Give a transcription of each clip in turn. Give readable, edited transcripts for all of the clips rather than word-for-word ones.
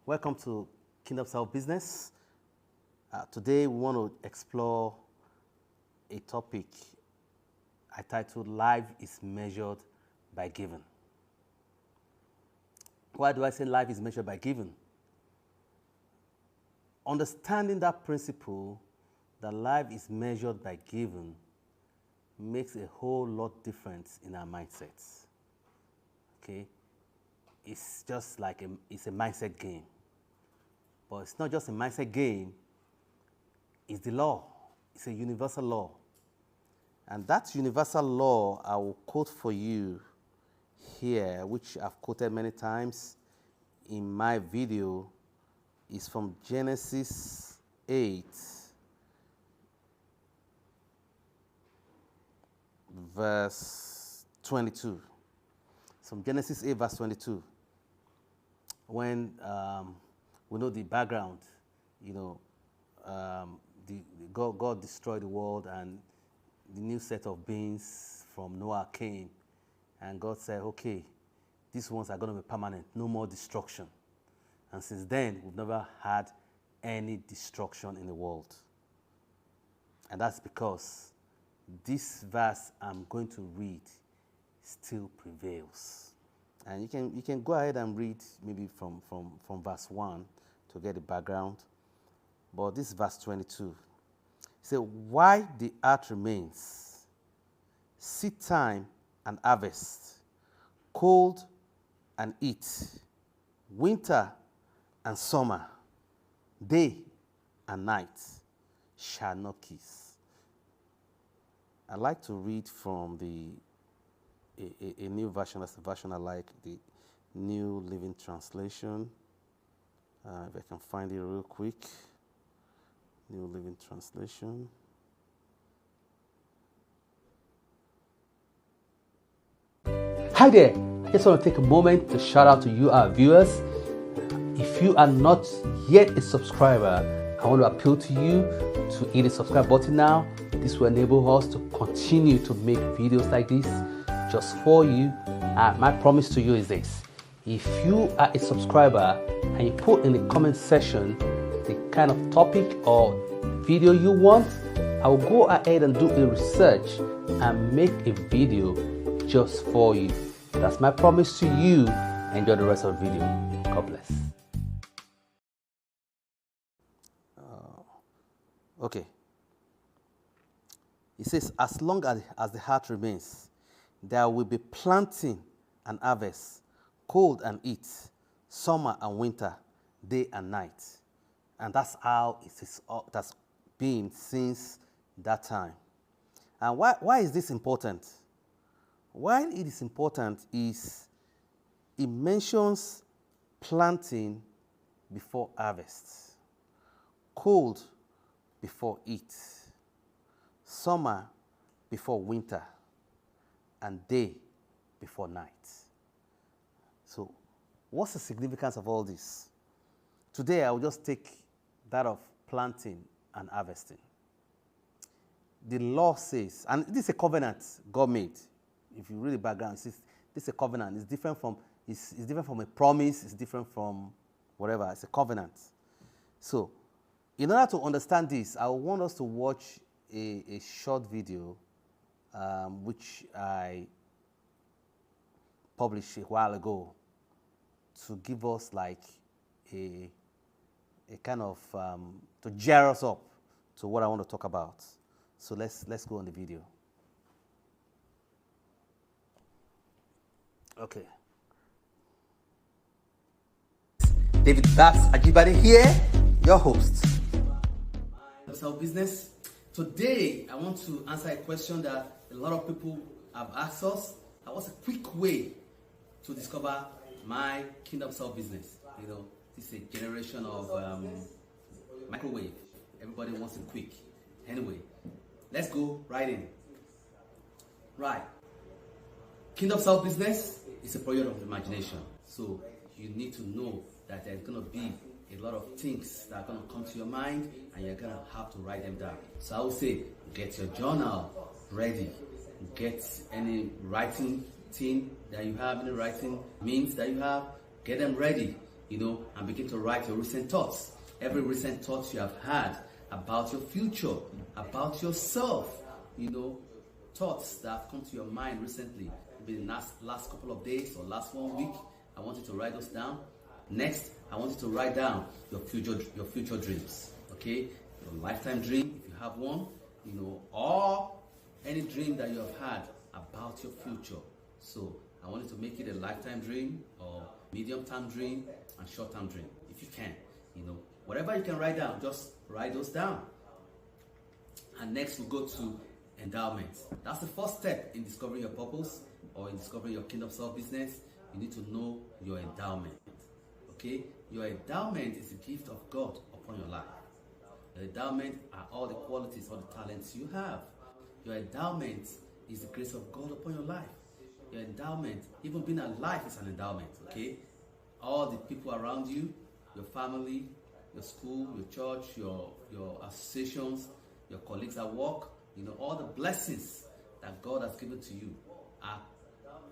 Welcome to Kingdom Self Business. Today we want to explore a topic I titled Life is Measured by Giving. Why do I say life is measured by giving? Understanding that principle that life is measured by giving makes a whole lot difference in our mindsets. Okay? It's just like it's a mindset game. But it's not just a mindset game, it's the law. It's a universal law. And that universal law I will quote for you here, which I've quoted many times in my video, is from Genesis 8, verse 22. From Genesis 8, verse 22. When we know the background, God destroyed the world and the new set of beings from Noah came, and God said, okay, these ones are going to be permanent, no more destruction. And since then, we've never had any destruction in the world. And that's because this verse I'm going to read still prevails. And you can go ahead and read maybe from verse 1 to get the background. But this is verse 22. It says, why the earth remains, seed time and harvest, cold and heat, winter and summer, day and night shall not cease. I like to read from a new version. That's the version I like, the New Living Translation. If I can find it real quick. New Living Translation. Hi there. I just want to take a moment to shout out to you, our viewers. If you are not yet a subscriber, I want to appeal to you to hit the subscribe button now. This will enable us to continue to make videos like this just for you. My promise to you is this: if you are a subscriber and you put in the comment section the kind of topic or video you want, I will go ahead and do a research and make a video just for you. That's my promise to you. Enjoy the rest of the video. God bless. Okay. It says, as long as the heart remains, there will be planting and harvest, cold and heat, summer and winter, day and night. And that's how that's been since that time. And why is this important? Why it is important is it mentions planting before harvest, cold before heat, summer before winter, and day before night. So what's the significance of all this? Today I will just take that of planting and harvesting. The law says, and this is a covenant God made. If you read the background, it says this is a covenant. It's different from a promise. It's different from whatever. It's a covenant. So in order to understand this, I want us to watch a short video which I published a while ago to give us like a kind of, to gear us up to what I want to talk about. So let's go on the video. Okay. David Babs Ajibade here, your host. Self Business. Today, I want to answer a question that a lot of people have asked us. What's a quick way to discover my Kingdom Self Business? This is a generation of microwave. Everybody wants it quick. Anyway, let's go right in. Right. Kingdom Self Business is a project of imagination. So you need to know that there's going to be a lot of things that are going to come to your mind and you're going to have to write them down. So I would say, get your journal ready. Get any writing thing that you have, any writing means that you have, get them ready. and begin to write your recent thoughts. Every recent thoughts you have had about your future, about yourself, thoughts that have come to your mind recently, maybe the last couple of days or last 1 week. I want you to write those down. Next, I want you to write down your future dreams. Okay, your lifetime dream if you have one, or any dream that you have had about your future. So I want you to make it a lifetime dream or medium-term dream and short-term dream if you can. Whatever you can write down, just write those down. And next we'll go to endowment. That's the first step in discovering your purpose or in discovering your kingdom self business. You need to know your endowment. Okay? Your endowment is a gift of God upon your life. Your endowment are all the qualities, all the talents you have. Your endowment is the grace of God upon your life. Your endowment, even being alive, is an endowment. Okay? All the people around you, your family, your school, your church, your associations, your colleagues at work, all the blessings that God has given to you are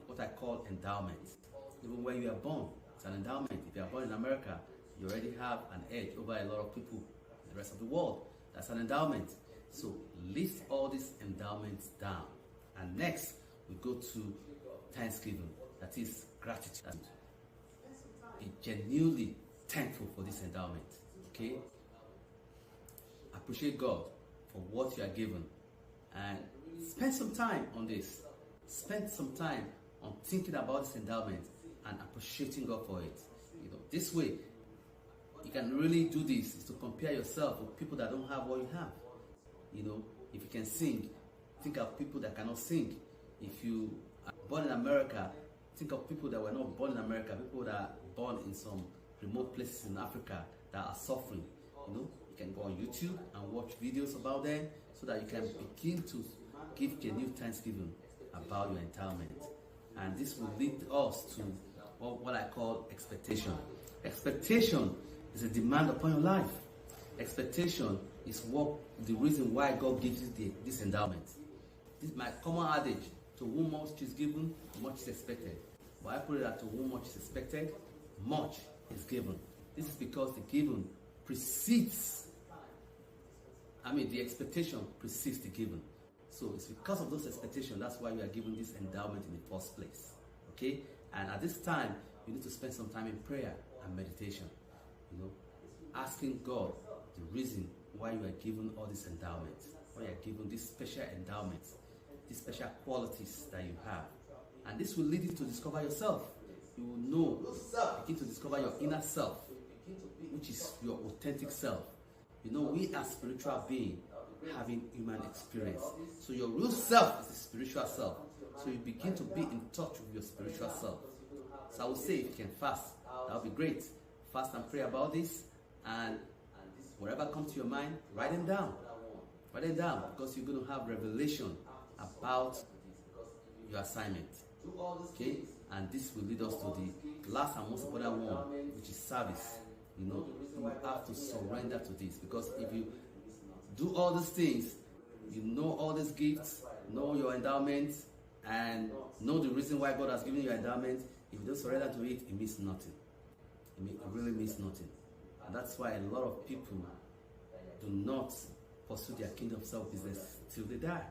what I call endowments. Even when you are born, it's an endowment. If you are born in America, you already have an edge over a lot of people in the rest of the world. That's an endowment. So list all these endowments down. And next, we go to thanksgiving. That is gratitude. Be genuinely thankful for this endowment. Okay? Appreciate God for what you are given. And spend some time on this. Spend some time on thinking about this endowment and appreciating God for it. This way, you can really do this, is to compare yourself with people that don't have what you have. If you can sing, think of people that cannot sing. If you are born in America, think of people that were not born in America, people that are born in some remote places in Africa that are suffering. You can go on YouTube and watch videos about them so that you can begin to give genuine thanksgiving about your endowment. And this will lead us to what I call expectation. Expectation is a demand upon your life. Expectation is the reason why God gives you this endowment. This is my common adage: to whom much is given, much is expected. But I put it that to whom much is expected, much is given. This is because the given precedes, the expectation precedes the given. So it's because of those expectations, that's why we are given this endowment in the first place. Okay? And at this time, you need to spend some time in prayer and meditation. Asking God the reason why you are given all these endowments, why you are given these special endowments, these special qualities that you have. And this will lead you to discover yourself. You will begin to discover your inner self, which is your authentic self. We are spiritual beings having human experience. So your real self is the spiritual self. So you begin to be in touch with your spiritual self. So I would say if you can fast, that would be great. Fast and pray about this, and whatever comes to your mind, write them down. Write them down, because you're going to have revelation about your assignment. Okay? And this will lead us to the last and most important one, which is service. You have to surrender to this, because if you do all these things, all these gifts, know your endowment, and know the reason why God has given you your endowment. If you don't surrender to it, it means nothing. It really means nothing. And that's why a lot of people do not pursue their kingdom self business till they die.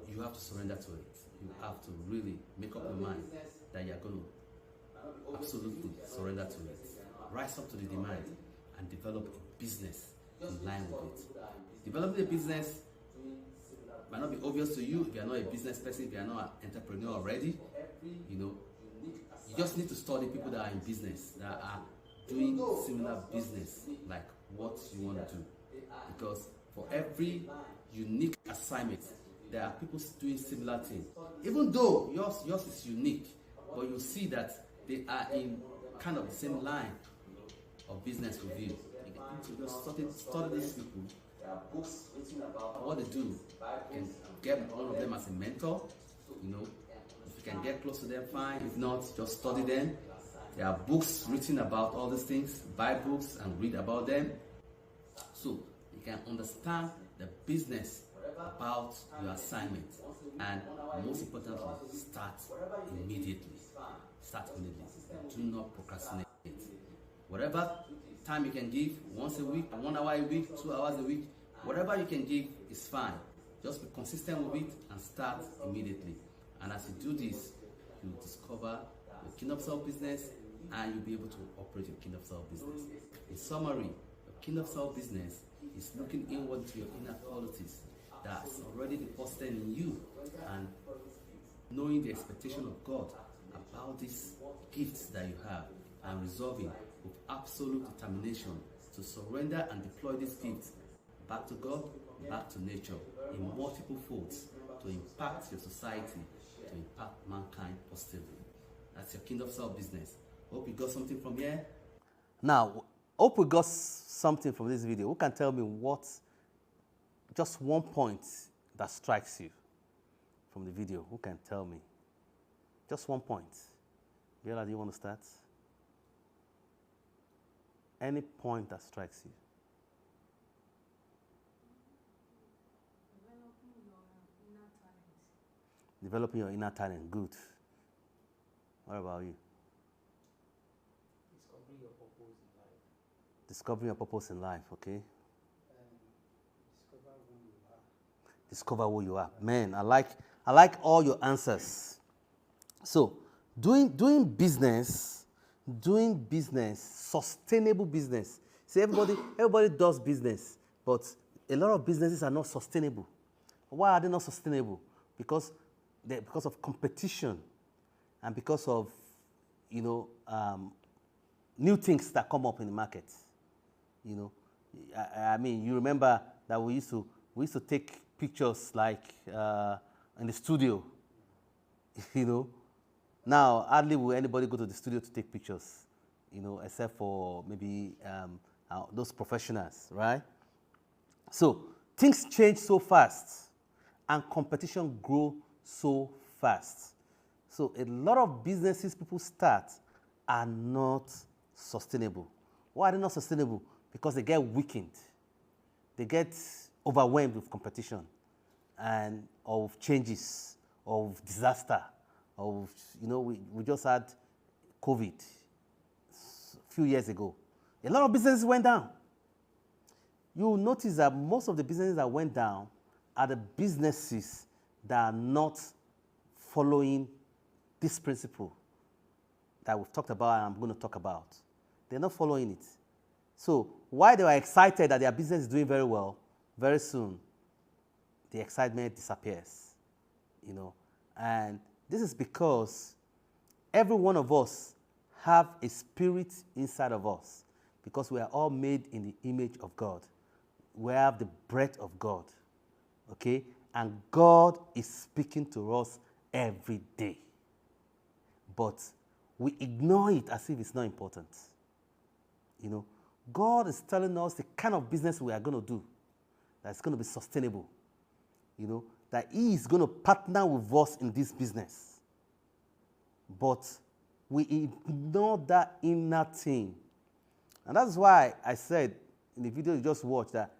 You have to surrender to it. You have to really make up your mind that you are going to absolutely surrender to it. Rise up to the demand and develop a business in line with it. Developing a business might not be obvious to you if you are not a business person, if you are not an entrepreneur already. You just need to study people that are in business, that are doing similar business like what you want to do. Because for every unique assignment, there are people doing similar things. Even though yours is unique, but you see that they are in kind of the same line of business with you. You need to just study these people. What they do. You can get one of them as a mentor. If you can get close to them, fine. If not, just study them. There are books written about all these things. Buy books and read about them, so you can understand the business about your assignment. And most importantly, start immediately. start immediately. Do not procrastinate. Whatever time you can give, once a week, 1 hour a week, 2 hours a week, whatever you can give is fine. Just be consistent with it and start immediately. And as you do this, you will discover your kingdom self business and you'll be able to operate your kingdom self business. In summary, your kingdom self business is looking inward to your inner qualities that's already deposited in you and knowing the expectation of God about these gifts that you have and resolving with absolute determination to surrender and deploy these gifts back to God, back to nature in multiple folds to impact your society, to impact mankind positively. That's your kingdom self business. Hope you got something from here. Now, hope we got something from this video. Who can tell me what, just one point that strikes you from the video? Who can tell me? Just one point. Bella, do you want to start? Any point that strikes you? Developing your inner talent. Good. What about you? Discovering your purpose in life. Discovering your purpose in life, okay? Discover who you are. Discover who you are. Man, I like all your answers. So, doing business, sustainable business. See, everybody does business, but a lot of businesses are not sustainable. Why are they not sustainable? Because of competition and because of new things that come up in the market. I mean, you remember that we used to take pictures like in the studio. Now hardly will anybody go to the studio to take pictures, except for maybe those professionals, right? So things change so fast and competition grow so fast. So a lot of businesses people start are not sustainable. Why are they not sustainable? Because they get weakened. They get overwhelmed with competition and of changes, of disaster, of, we just had COVID a few years ago. A lot of businesses went down. You will notice that most of the businesses that went down are the businesses that are not following this principle that we've talked about and I'm going to talk about. They're not following it. So while they were excited that their business is doing very well, very soon the excitement disappears. And this is because every one of us have a spirit inside of us because we are all made in the image of God. We have the breath of God, okay? And God is speaking to us every day. But we ignore it as if it's not important. God is telling us the kind of business we are going to do that's going to be sustainable. That He is going to partner with us in this business. But we ignore that inner thing. And that's why I said in the video you just watched that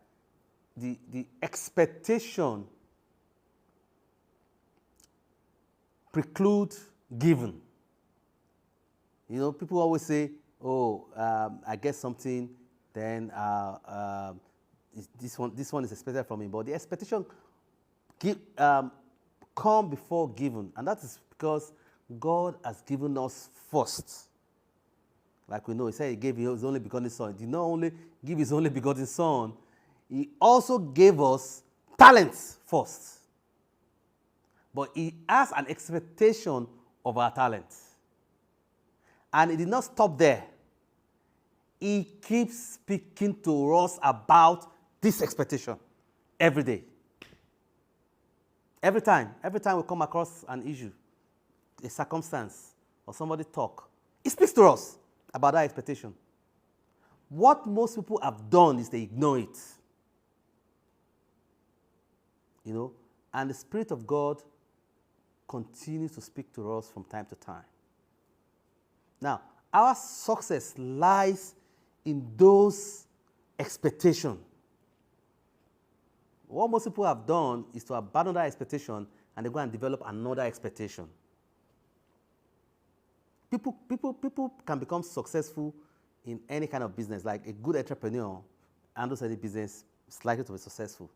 the expectation preclude giving. People always say, I get something, then this one is expected from me. But the expectation come before giving. And that is because God has given us first. Like we know, He said He gave His only begotten Son. He did not only give His only begotten Son, He also gave us talents first. But He has an expectation of our talents. And He did not stop there. He keeps speaking to us about this expectation every day. Every time we come across an issue, a circumstance, or somebody talk, He speaks to us about that expectation. What most people have done is they ignore it. And the Spirit of God continues to speak to us from time to time. Now, our success lies in those expectations. What most people have done is to abandon that expectation and they go and develop another expectation. People can become successful in any kind of business. Like a good entrepreneur handles any business, is likely to be successful,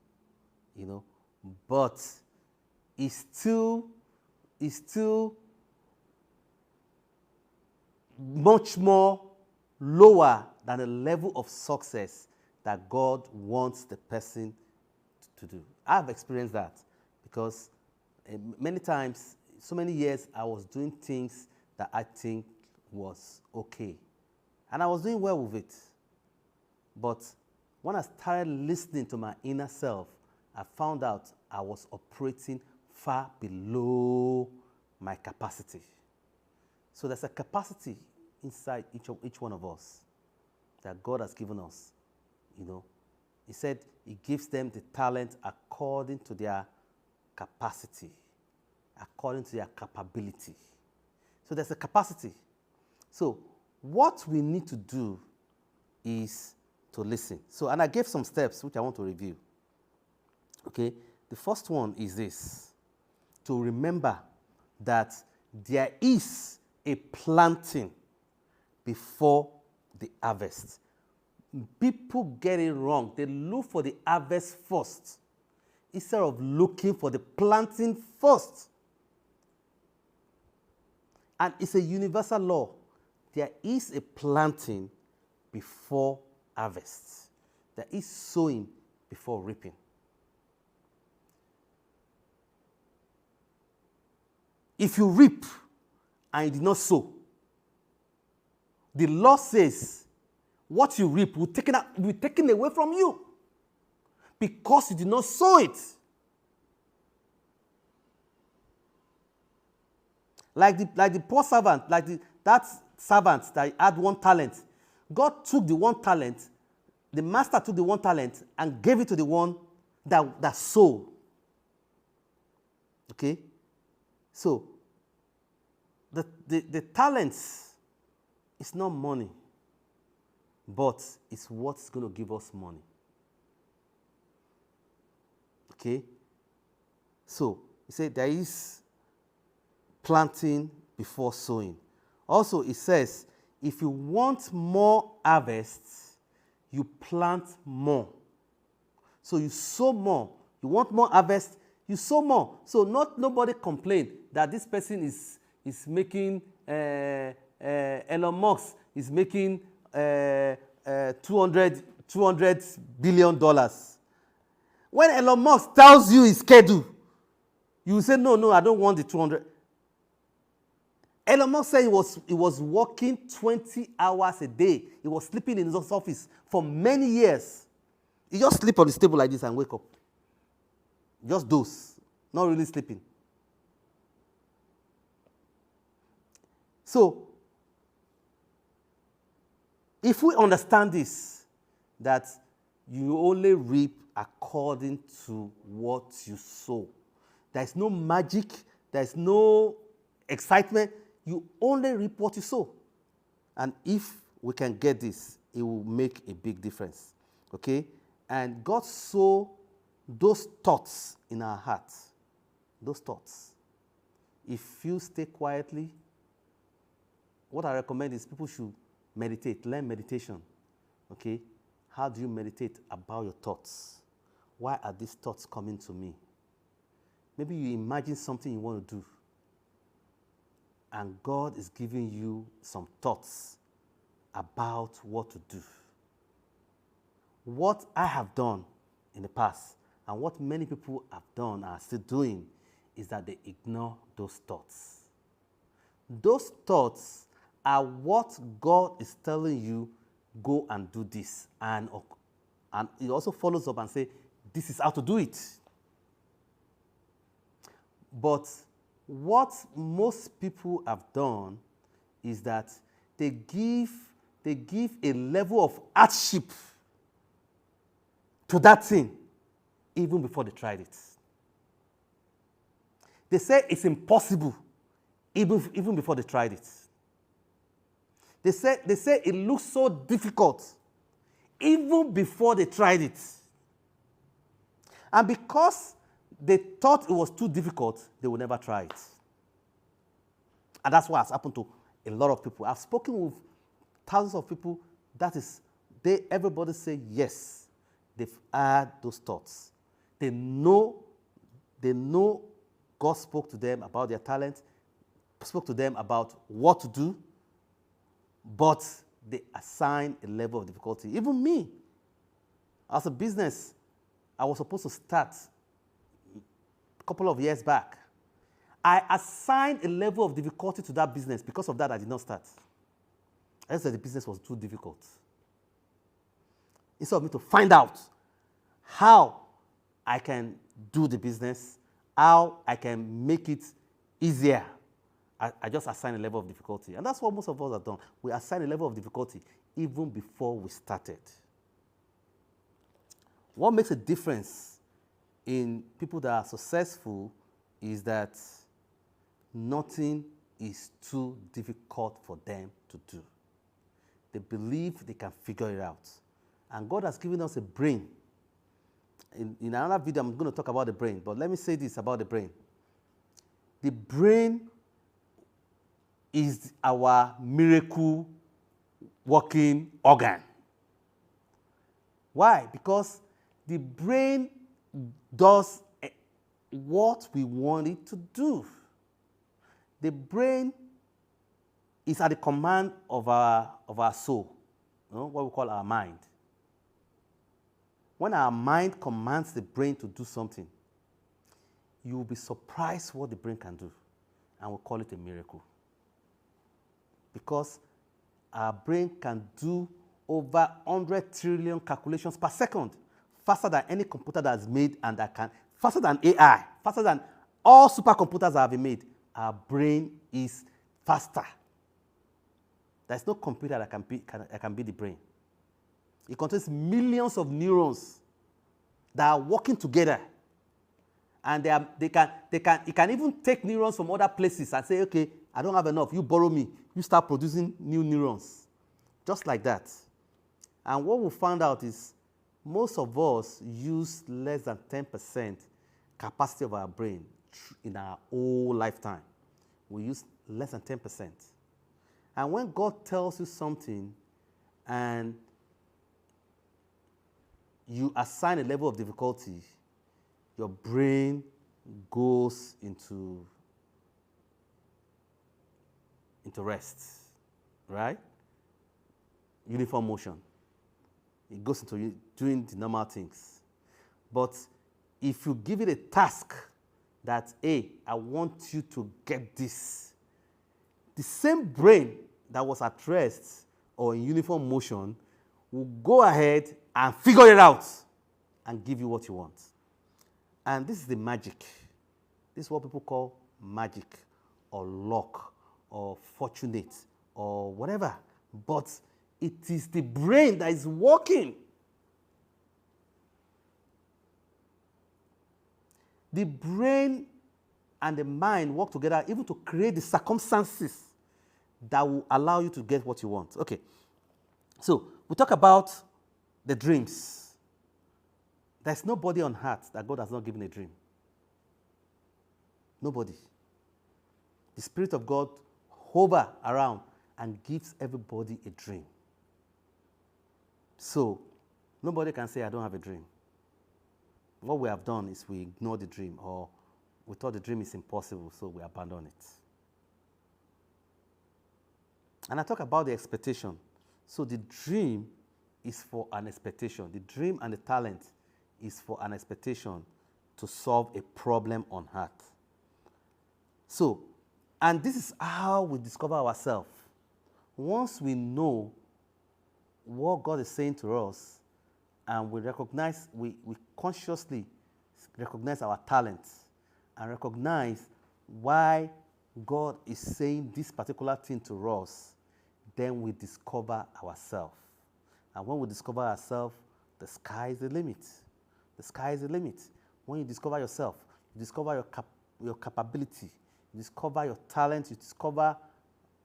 you know. But it's still much more lower than the level of success that God wants the person to do. I've experienced that because many times, so many years, I was doing things that I think was okay. And I was doing well with it. But when I started listening to my inner self, I found out I was operating far below my capacity. So there's a capacity inside each one of us that God has given us, you know. He said he gives them the talent according to their capacity, according to their capability. So there's a capacity. So what we need to do is to listen. So, and I gave some steps which I want to review. Okay, the first one is this: to remember that there is a planting before the harvest. People get it wrong. They look for the harvest first instead of looking for the planting first. And it's a universal law. There is a planting before harvest. There is sowing before reaping. If you reap and you did not sow, the law says what you reap will be taken away from you because you did not sow it. Like the poor servant, that servant that had 1 talent. God took the 1 talent, the master took the 1 talent and gave it to the one that sowed. Okay? So, the talents is not money, but it's what's going to give us money. Okay? So, he said there is planting before sowing. Also, it says, if you want more harvests, you plant more. So you sow more. You want more harvest, you sow more. So nobody complained that this person is making, Elon Musk is making $200 billion. When Elon Musk tells you his schedule, you will say, no, I don't want the 200. Elon Musk said he was working 20 hours a day. He was sleeping in his office for many years. He just sleep on his table like this and wake up. Just doze, not really sleeping. So, if we understand this, that you only reap according to what you sow. There is no magic, there is no excitement. You only reap what you sow. And if we can get this, it will make a big difference. Okay? And God sow those thoughts in our hearts. Those thoughts. If you stay quietly, what I recommend is people should meditate, learn meditation. Okay? How do you meditate about your thoughts? Why are these thoughts coming to me? Maybe you imagine something you want to do, and God is giving you some thoughts about what to do. What I have done in the past, and what many people have done and are still doing, is that they ignore those thoughts. Those thoughts are what God is telling you, go and do this. And it also follows up and say, this is how to do it. But what most people have done is that they give a level of hardship to that thing even before they tried it. They say it's impossible even before they tried it. They say it looks so difficult even before they tried it. And because they thought it was too difficult, they would never try it. And that's what has happened to a lot of people. I've spoken with thousands of people. Everybody say yes. They've had those thoughts. They know God spoke to them about their talent, spoke to them about what to do, but they assign a level of difficulty. Even me, as a business, I was supposed to start a couple of years back. I assigned a level of difficulty to that business. Because of that, I did not start. I just said the business was too difficult. Instead of me to find out how I can do the business, how I can make it easier, I just assign a level of difficulty. And that's what most of us have done. We assign a level of difficulty even before we started. What makes a difference in people that are successful is that nothing is too difficult for them to do. They believe they can figure it out. And God has given us a brain. In another video, I'm going to talk about the brain, but let me say this about the brain. The brain is our miracle working organ. Why? Because the brain does what we want it to do. The brain is at the command of our soul, what we call our mind. When our mind commands the brain to do something, you will be surprised what the brain can do, and we'll call it a miracle. Because our brain can do over 100 trillion calculations per second, faster than any computer that's made, and faster than AI, faster than all supercomputers that have been made. Our brain is faster. There's no computer that can be the brain. It contains millions of neurons that are working together. And it can even take neurons from other places and say, okay, I don't have enough, you borrow me. You start producing new neurons. Just like that. And what we found out is most of us use less than 10% capacity of our brain in our whole lifetime. We use less than 10%. And when God tells you something and you assign a level of difficulty, your brain goes into rest, right? Uniform motion. It goes into doing the normal things. But if you give it a task that, hey, I want you to get this, the same brain that was at rest or in uniform motion will go ahead and figure it out and give you what you want. And this is the magic. This is what people call magic or luck or fortunate or whatever. But it is the brain that is working. The brain and the mind work together even to create the circumstances that will allow you to get what you want. Okay. So we talk about the dreams. There's nobody on earth that God has not given a dream. Nobody. The Spirit of God hovers around and gives everybody a dream. So nobody can say, I don't have a dream. What we have done is we ignore the dream, or we thought the dream is impossible, so we abandon it. And I talk about the expectation. So the dream is for an expectation. The dream and the talent is for an expectation to solve a problem on earth. So, and this is how we discover ourselves. Once we know what God is saying to us, and we consciously recognize our talents and recognize why God is saying this particular thing to us, then we discover ourselves. And when we discover ourselves, the sky is the limit. The sky is the limit. When you discover yourself, you discover your capability, you discover your talent, you discover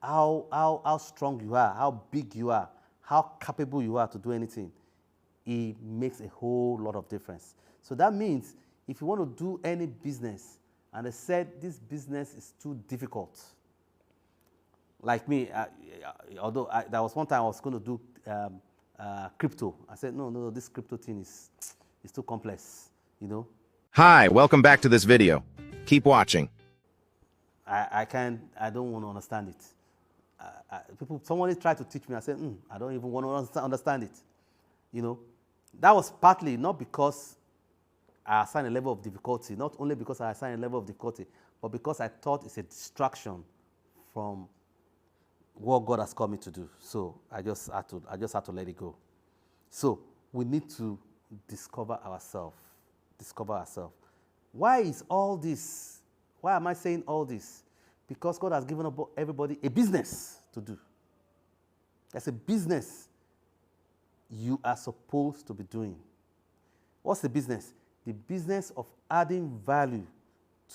how strong you are, how big you are, how capable you are to do anything. It makes a whole lot of difference. So that means if you want to do any business and they said this business is too difficult, Like me, although there was one time I was going to do crypto. I said, no, this crypto thing is too complex, you know. Hi, welcome back to this video. Keep watching. I don't want to understand it. Somebody tried to teach me. I said, I don't even want to understand it. You know, that was partly not because I assigned a level of difficulty, not only because I assigned a level of difficulty, but because I thought it's a distraction from what God has called me to do. So I just had to let it go. So we need to discover ourselves. Discover ourselves. Why is all this? Why am I saying all this? Because God has given everybody a business to do. There's a business you are supposed to be doing. What's the business? The business of adding value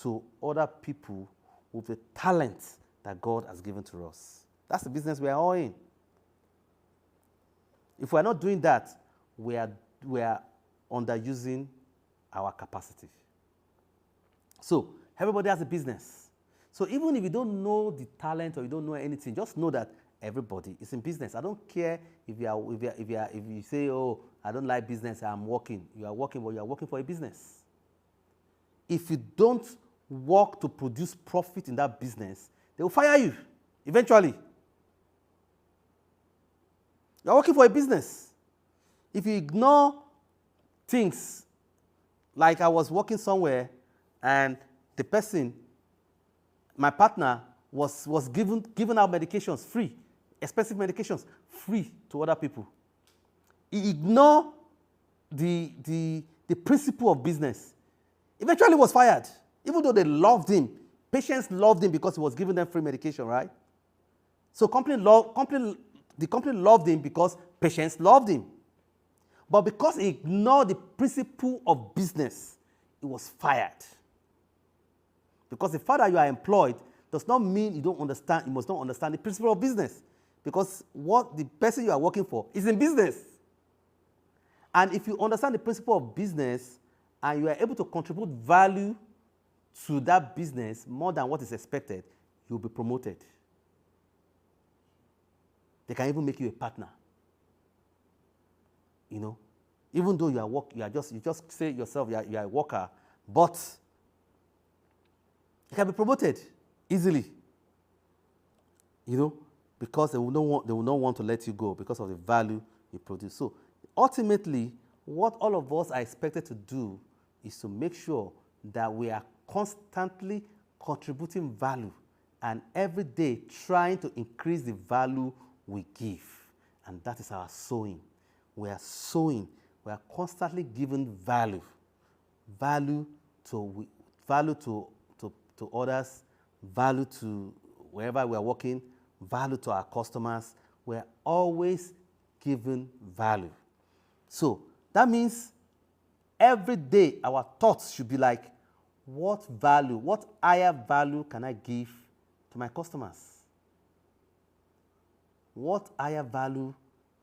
to other people with the talent that God has given to us. That's the business we are all in. If we are not doing that, we are underusing our capacity. So everybody has a business. So even if you don't know the talent or you don't know anything, just know that everybody is in business. I don't care if you say, oh, I don't like business, I'm working. You are working, but you are working for a business. If you don't work to produce profit in that business, they will fire you eventually. You are working for a business. If you ignore things, like I was working somewhere and the person, my partner, was giving out medications free, expensive medications free to other people. He ignored the principle of business. Eventually was fired, even though they loved him. Patients loved him because he was giving them free medication, right? So the company loved him because patients loved him. But because he ignored the principle of business, he was fired. Because the fact that you are employed does not mean you must not understand the principle of business. Because what the person you are working for is in business. And if you understand the principle of business and you are able to contribute value to that business more than what is expected, you'll be promoted. They can even make you a partner. You know, even though you just say yourself you are a worker, but you can be promoted easily. You know, because they will not want to let you go because of the value you produce. So ultimately, what all of us are expected to do is to make sure that we are constantly contributing value and every day trying to increase the value we give. And that is our sowing. We are sowing. We are constantly giving value. Value to others, value to wherever we are working, value to our customers. We are always giving value. So that means every day our thoughts should be like, what higher value can I give to my customers? What higher value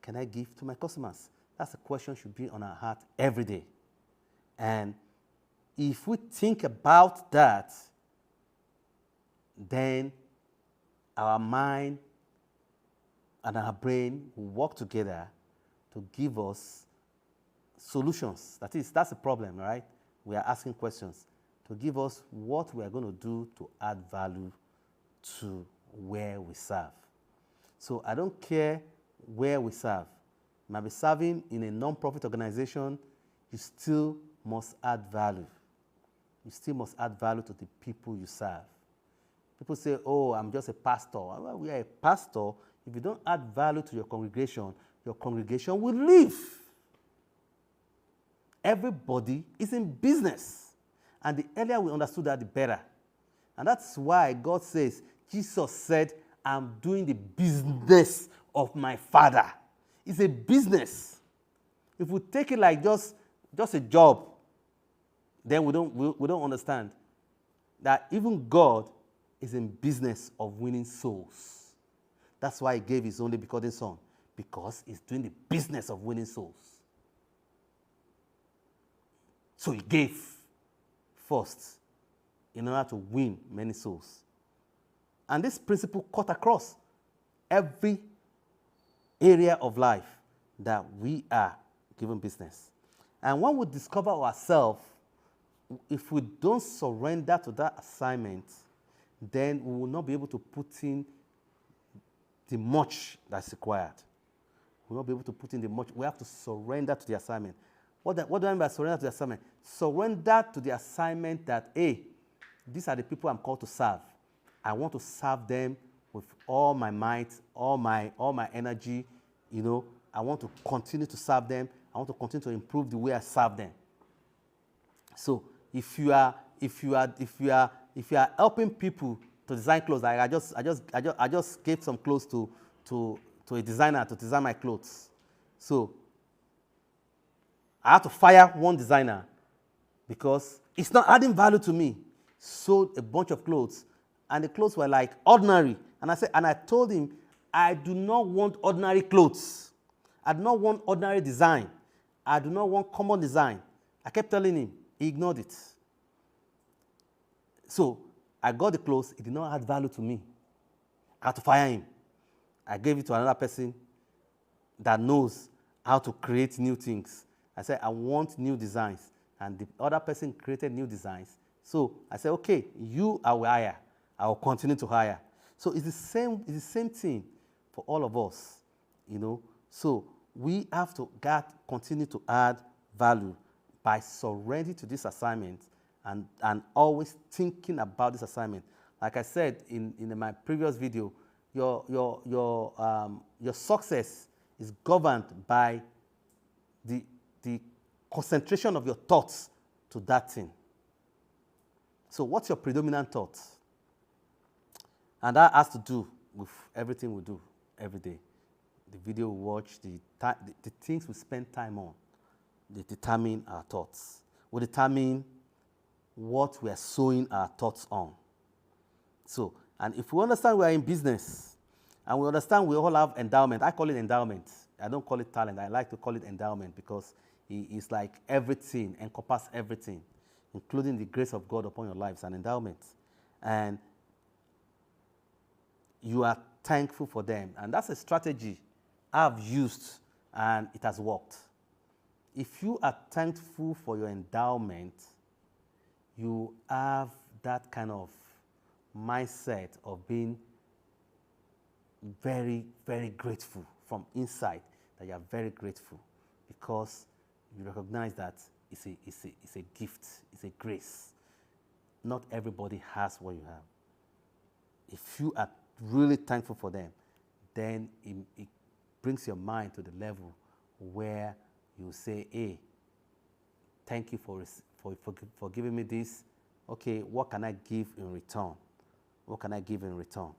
can I give to my customers? That's the question should be on our heart every day. And if we think about that, then our mind and our brain will work together to give us solutions. That's the problem, right? We are asking questions to give us what we are going to do to add value to where we serve. So I don't care where we serve. You might be serving in a non-profit organization, you still must add value. You still must add value to the people you serve. People say, oh, I'm just a pastor. Well, we are a pastor. If you don't add value to your congregation will leave. Everybody is in business. And the earlier we understood that, the better. And that's why God says, Jesus said, I'm doing the business of my Father. It's a business. If we take it like just a job, then we don't understand that even God is in business of winning souls. That's why he gave his only begotten son, because he's doing the business of winning souls. So he gave first in order to win many souls. And this principle cut across every area of life that we are given business. And when we discover ourselves, if we don't surrender to that assignment, then we will not be able to put in the much that's required. We will not be able to put in the much. We have to surrender to the assignment. What do I mean by surrender to the assignment? Surrender to the assignment that, hey, these are the people I'm called to serve. I want to serve them with all my might, all my energy. You know, I want to continue to serve them. I want to continue to improve the way I serve them. So if you are helping people to design clothes, like I just gave some clothes to a designer to design my clothes. So I had to fire one designer because it's not adding value to me. Sold a bunch of clothes, and the clothes were like ordinary. And I told him, I do not want ordinary clothes. I do not want ordinary design. I do not want common design. I kept telling him. He ignored it. So I got the clothes. It did not add value to me. I had to fire him. I gave it to another person that knows how to create new things. I said, I want new designs. And the other person created new designs. So I said, okay, you I will hire. I will continue to hire. So it's the same thing for all of us, you know. So we have to continue to add value by surrendering to this assignment and always thinking about this assignment. Like I said in my previous video, your success is governed by the concentration of your thoughts to that thing. So what's your predominant thought? And that has to do with everything we do every day. The video we watch, the things we spend time on, they determine our thoughts. We determine what we are sowing our thoughts on. So, and if we understand we are in business, and we understand we all have endowment, I call it endowment. I don't call it talent. I like to call it endowment because it's like everything, encompass everything, including the grace of God upon your lives, an endowment. And you are thankful for them. And that's a strategy I've used, and it has worked. If you are thankful for your endowment, you have that kind of mindset of being very, very grateful from inside, that you are very grateful because you recognize that it's a gift, it's a grace. Not everybody has what you have. If you are really thankful for them, then it brings your mind to the level where you say, hey, thank you for giving me this. Okay, what can I give in return? What can I give in return?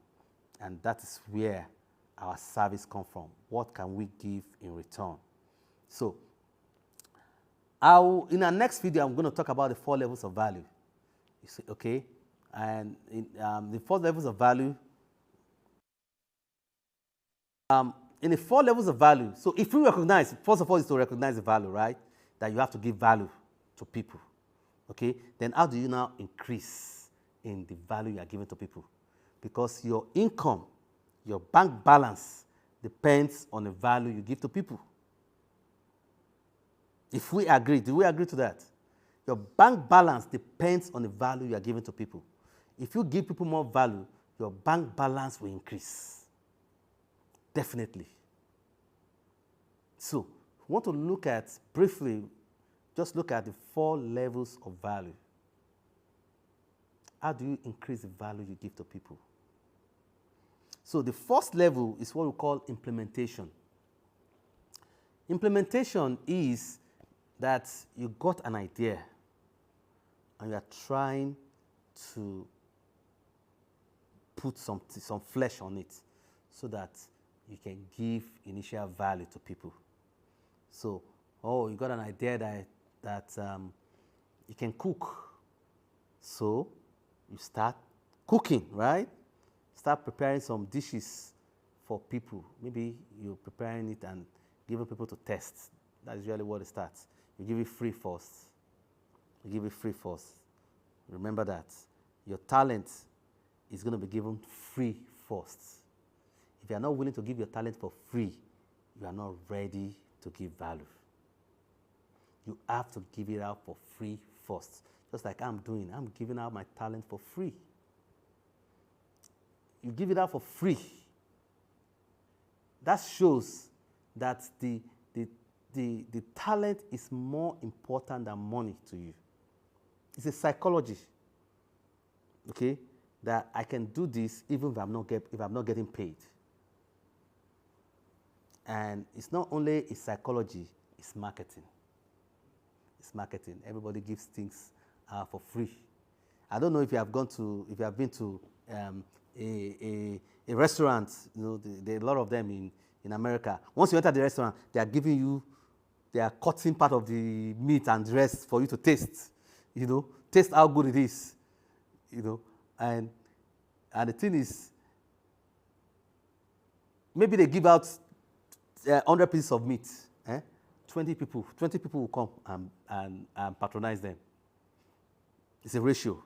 And that is where our service comes from. What can we give in return? So, in our next video, I'm going to talk about the 4 levels of value. You see, okay? And in the 4 levels of value, in the 4 levels of value, so if we recognize, first of all, is to recognize the value, right? That you have to give value to people, okay? Then how do you now increase in the value you are giving to people? Because your income, your bank balance depends on the value you give to people. If we agree, do we agree to that? Your bank balance depends on the value you are giving to people. If you give people more value, your bank balance will increase. Definitely. So, we want to look at, briefly, just look at the 4 levels of value. How do you increase the value you give to people? So the first level is what we call implementation. Implementation is that you got an idea and you are trying to put some flesh on it so that you can give initial value to people. So, you got an idea that you can cook. So you start cooking, right? Start preparing some dishes for people. Maybe you're preparing it and giving people to test. That's usually what it starts. You give it free first. You give it free first. Remember that. Your talent is going to be given free first. If If you are not willing to give your talent for free, you are not ready to give value. You have to give it out for free first. Just like I'm doing, I'm giving out my talent for free. You give it out for free. That shows that the talent is more important than money to you. It's a psychology, okay, that I can do this even if I'm not getting paid. And it's not only a psychology, it's marketing. It's marketing. Everybody gives things for free. I don't know if you have been to a restaurant. You know, there are a lot of them in America. Once you enter the restaurant, they are cutting part of the meat and the rest for you to taste. You know, taste how good it is. You know, and the thing is, maybe they give out 100 pieces of meat. 20 people will come and patronize them. It's a ratio.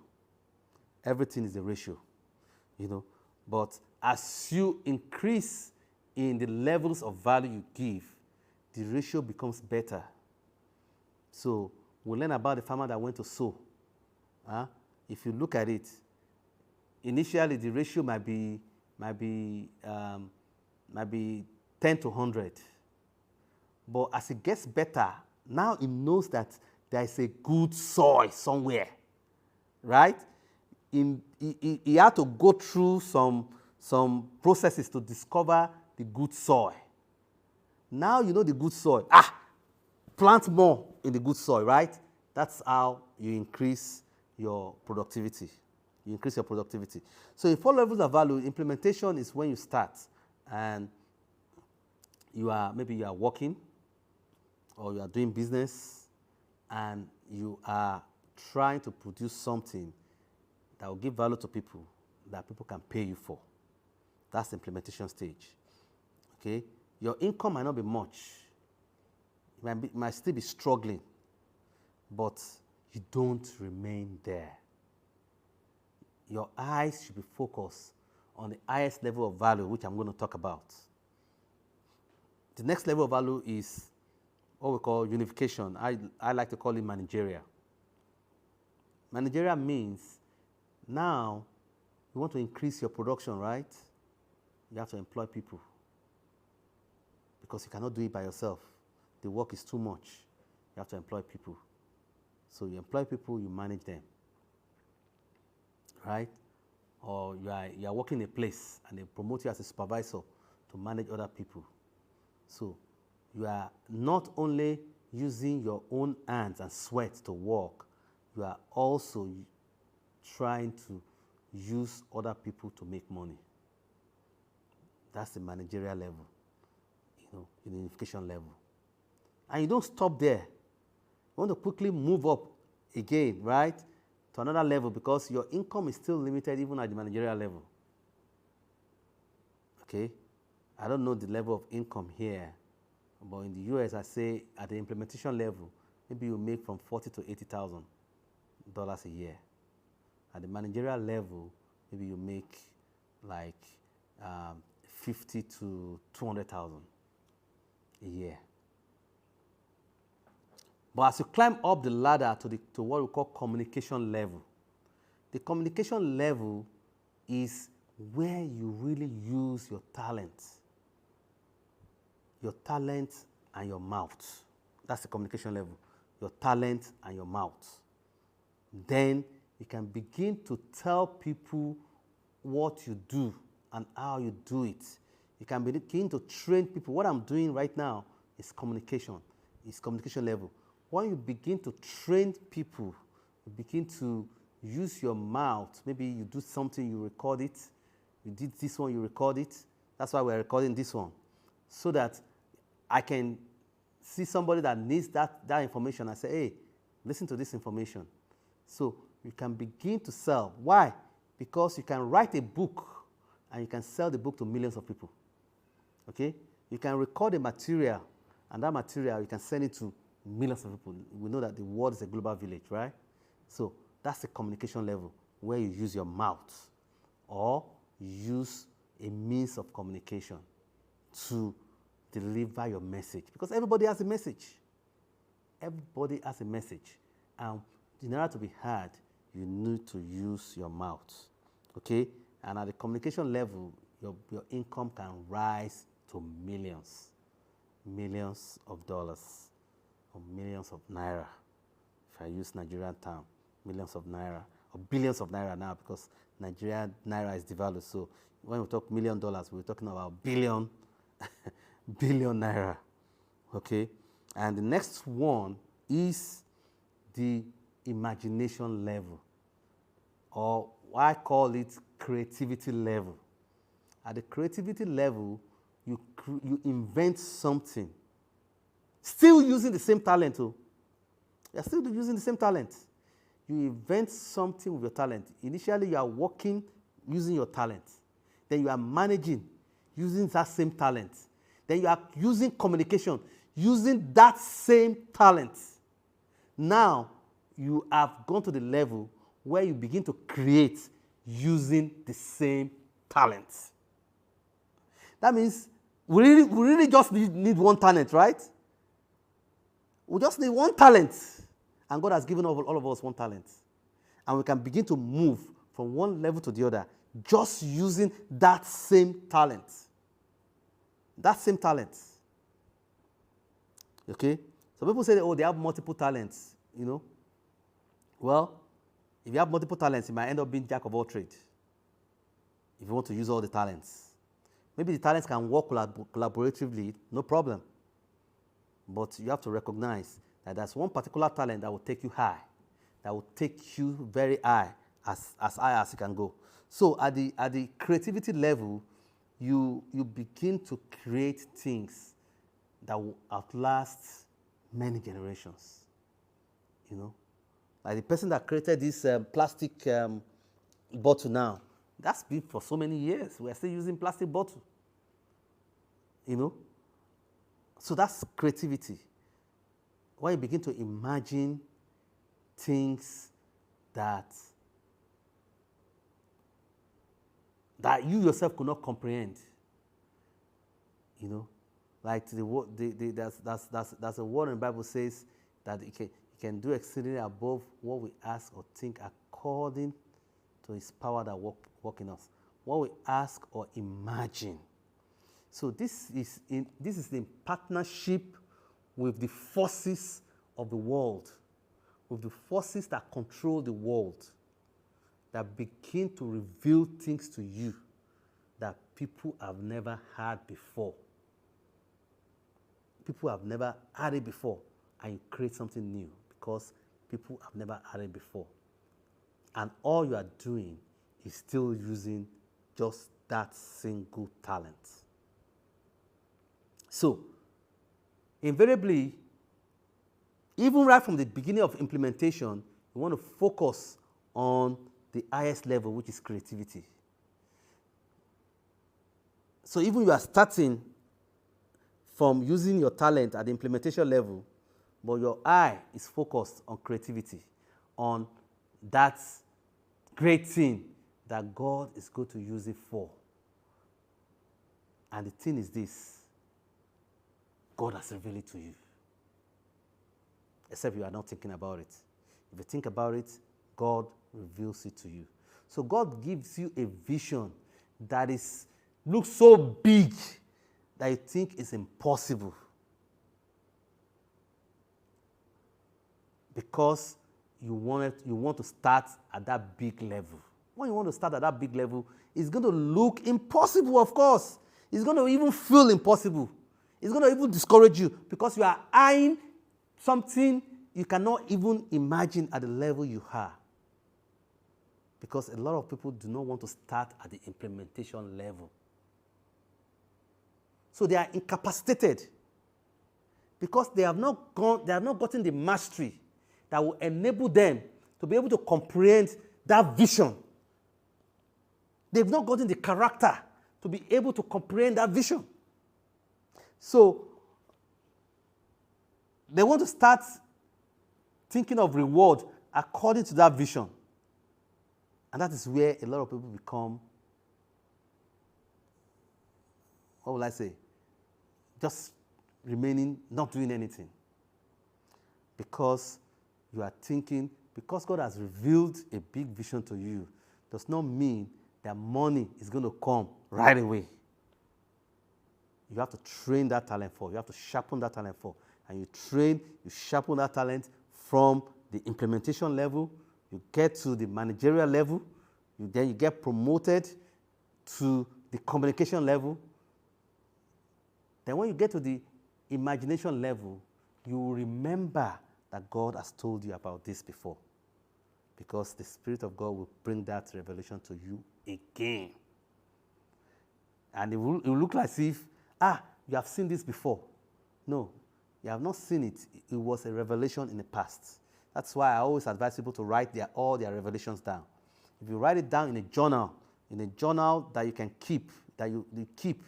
Everything is a ratio, you know. But as you increase in the levels of value you give, the ratio becomes better. So we learn about the farmer that went to sow. If you look at it, initially the ratio might be 10 to 100. But as it gets better, now he knows that there is a good soil somewhere, right? He had to go through some processes to discover the good soil. Now you know the good soil. Plant more in the good soil, right? That's how you increase your productivity. You increase your productivity. So in 4 levels of value, implementation is when you start and maybe you are working or you are doing business and you are trying to produce something that will give value to people that people can pay you for. That's the implementation stage. Okay? Your income might not be much. You might still be struggling, but you don't remain there. Your eyes should be focused on the highest level of value, which I'm going to talk about. The next level of value is what we call unification. I like to call it managerial. Managerial means now you want to increase your production, right? You have to employ people because you cannot do it by yourself. The work is too much. You have to employ people. So you employ people, you manage them, right? Or you are working in a place and they promote you as a supervisor to manage other people. So you are not only using your own hands and sweat to work, you are also trying to use other people to make money. That's the managerial level, you know, the unification level. And you don't stop there. You want to quickly move up again, right, to another level because your income is still limited even at the managerial level. Okay? I don't know the level of income here, but in the US, I say at the implementation level, maybe you make from $40,000 to $80,000 a year. At the managerial level, maybe you make like $50,000 to $200,000 a year. But as you climb up the ladder to what we call communication level, the communication level is where you really use your talent and your mouth. That's the communication level, your talent and your mouth. Then you can begin to tell people what you do and how you do it. You can begin to train people. What I'm doing right now is communication. It's communication level. When you begin to train people, you begin to use your mouth. Maybe you do something, you record it. You did this one, you record it. That's why we're recording this one. So that I can see somebody that needs that information and say, hey, listen to this information. So you can begin to sell. Why? Because you can write a book and you can sell the book to millions of people. Okay? You can record a material and that material you can send it to millions of people. We know that the world is a global village, right? So that's the communication level where you use your mouth or use a means of communication to deliver your message. Because everybody has a message. Everybody has a message. And in order to be heard, you need to use your mouth. Okay? And at the communication level, your income can rise to millions. Millions of dollars or millions of naira. If I use Nigerian term, millions of naira or billions of naira now, because Nigerian naira is devalued. So when we talk $1 million, we're talking about billion naira. Okay? And the next one is the imagination level, or I call it creativity level. At the creativity level, you invent something, still using the same talent. You're still using the same talent. You invent something with your talent. Initially, you are working using your talent. Then you are managing using that same talent. Then you are using communication using that same talent. Now, you have gone to the level where you begin to create using the same talent. That means we really just need one talent, right? We just need one talent. And God has given all of us one talent. And we can begin to move from one level to the other just using that same talent. That same talent. Okay? So people say, oh, they have multiple talents, you know. Well, if you have multiple talents, you might end up being jack of all trades. If you want to use all the talents. Maybe the talents can work collaboratively, no problem. But you have to recognize that there's one particular talent that will take you high, that will take you very high, as high as you can go. So at the creativity level, you begin to create things that will outlast many generations. You know, like the person that created this plastic bottle now, that's been for so many years. We're still using plastic bottle. You know, so that's creativity. When you begin to imagine things that you yourself could not comprehend, you know, like there's a word in the Bible says that it can do exceedingly above what we ask or think according to His power that work in us. What we ask or imagine. So this is in partnership with the forces of the world, with the forces that control the world, that begin to reveal things to you that people have never had before. People have never had it before, and you create something new because people have never had it before. And all you are doing is still using just that single talent. So, invariably, even right from the beginning of implementation, you want to focus on the highest level, which is creativity. So even you are starting from using your talent at the implementation level, but your eye is focused on creativity, on that great thing that God is going to use it for. And the thing is this: God has revealed it to you. Except you are not thinking about it. If you think about it, God reveals it to you. So God gives you a vision that looks so big that you think it's impossible. Because you want to start at that big level. When you want to start at that big level, it's going to look impossible, of course. It's going to even feel impossible. It's going to even discourage you because you are eyeing something you cannot even imagine at the level you are. Because a lot of people do not want to start at the implementation level. So they are incapacitated because they have not gotten the mastery that will enable them to be able to comprehend that vision. They've not gotten the character to be able to comprehend that vision. So they want to start thinking of reward according to that vision. And that is where a lot of people become what will I say? Just remaining, not doing anything. Because you are thinking, because God has revealed a big vision to you, does not mean that money is going to come right away. You have to train that talent for. You have to sharpen that talent for. And you train, you sharpen that talent from the implementation level. You get to the managerial level. Then you get promoted to the communication level. Then when you get to the imagination level, you will remember that God has told you about this before. Because the Spirit of God will bring that revelation to you again. And it will look as if, you have seen this before. No, you have not seen it. It was a revelation in the past. That's why I always advise people to write all their revelations down. If you write it down in a journal that you can keep, that you keep,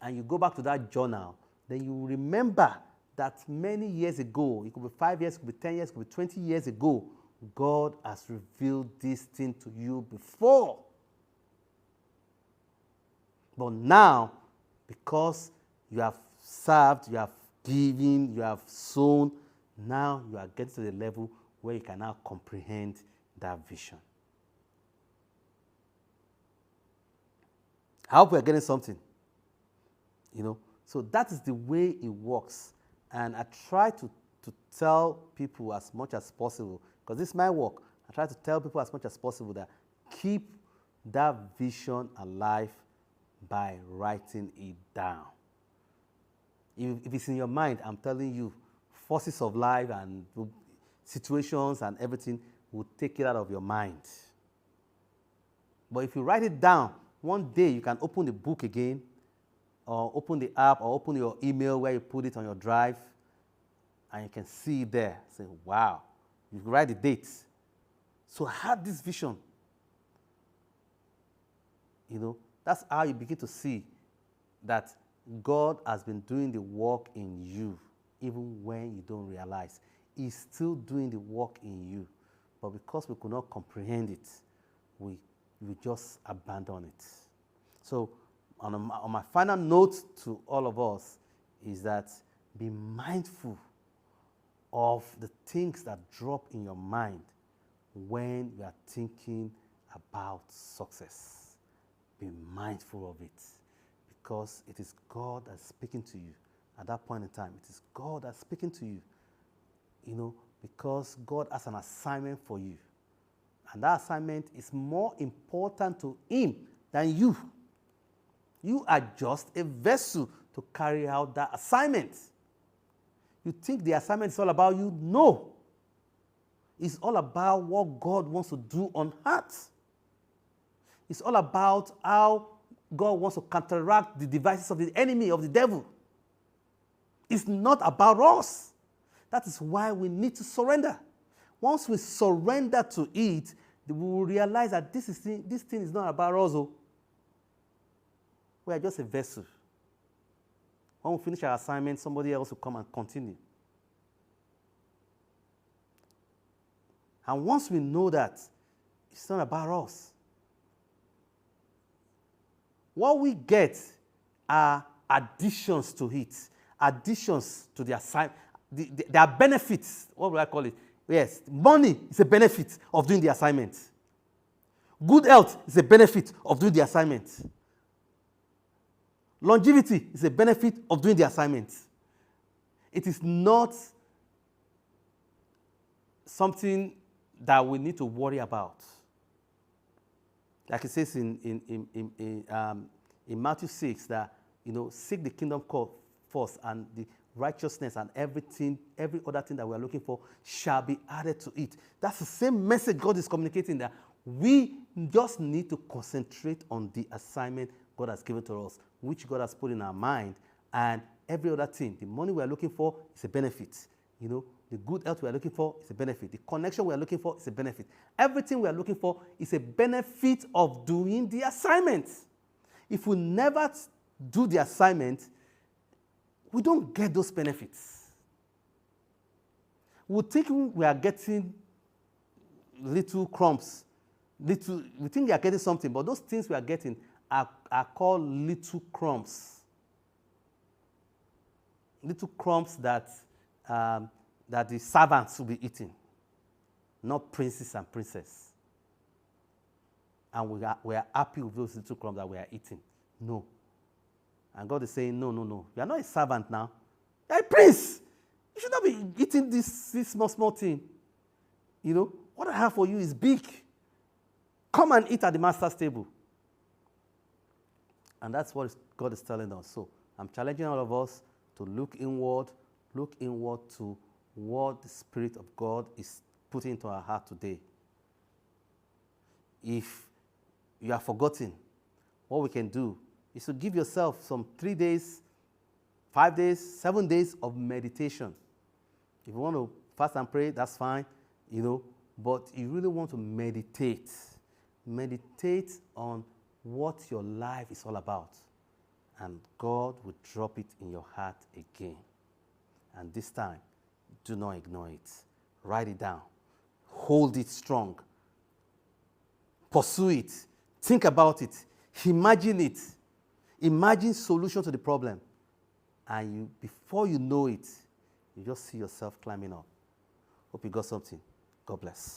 and you go back to that journal, then you remember that many years ago, it could be 5 years, it could be 10 years, it could be 20 years ago, God has revealed this thing to you before. But now, because you have served, you have given, you have sown, now you are getting to the level where you can now comprehend that vision. I hope we are getting something. So that is the way it works. And I try to tell people as much as possible, because this is my work. I try to tell people as much as possible that keep that vision alive by writing it down. If it's in your mind, I'm telling you, forces of life and situations and everything will take it out of your mind. But if you write it down, one day you can open the book again, or open the app, or open your email where you put it on your drive, and you can see it there. Say, wow, you write the dates. So I had this vision. That's how you begin to see that God has been doing the work in you, even when you don't realize. He's still doing the work in you. But because we could not comprehend it, we just abandon it. So on my final note to all of us is that be mindful of the things that drop in your mind when you are thinking about success. Be mindful of it, because it is God that's speaking to you at that point in time. It is God that's speaking to you, because God has an assignment for you. And that assignment is more important to Him than you. You are just a vessel to carry out that assignment. You think the assignment is all about you? No. It's all about what God wants to do on earth. It's all about how God wants to counteract the devices of the enemy, of the devil. It's not about us. That is why we need to surrender. Once we surrender to it, we will realize that this thing is not about us. We are just a vessel. When we finish our assignment, somebody else will come and continue. And once we know that, it's not about us. What we get are additions to it, additions to the assignment. There are benefits. What will I call it? Yes, money is a benefit of doing the assignment. Good health is a benefit of doing the assignment. Longevity is a benefit of doing the assignment. It is not something that we need to worry about. Like it says in Matthew 6 that, seek the kingdom first, and the righteousness and every other thing that we are looking for shall be added to it. That's the same message God is communicating, that we just need to concentrate on the assignment God has given to us, which God has put in our mind, and every other thing. The money we are looking for is a benefit. The good health we are looking for is a benefit. The connection we are looking for is a benefit. Everything we are looking for is a benefit of doing the assignment. If we never do the assignment, we don't get those benefits. We think we are getting little crumbs. We think we are getting something, but those things we are getting are called little crumbs. little crumbs that, that the servants will be eating, not princes and princesses. And we are happy with those little crumbs that we are eating. No. And God is saying, no, no, no. You are not a servant now. You are a prince. You should not be eating this small thing. You know, what I have for you is big. Come and eat at the master's table. And that's what God is telling us. So I'm challenging all of us to look inward to what the Spirit of God is putting into our heart today. If you have forgotten, what we can do is to give yourself some 3 days, 5 days, 7 days of meditation. If you want to fast and pray, that's fine, you know, but you really want to meditate. Meditate on what your life is all about. And God will drop it in your heart again. And this time, do not ignore it. Write it down. Hold it strong. Pursue it. Think about it. Imagine it. Imagine solution to the problem. And you, before you know it, you just see yourself climbing up. Hope you got something. God bless.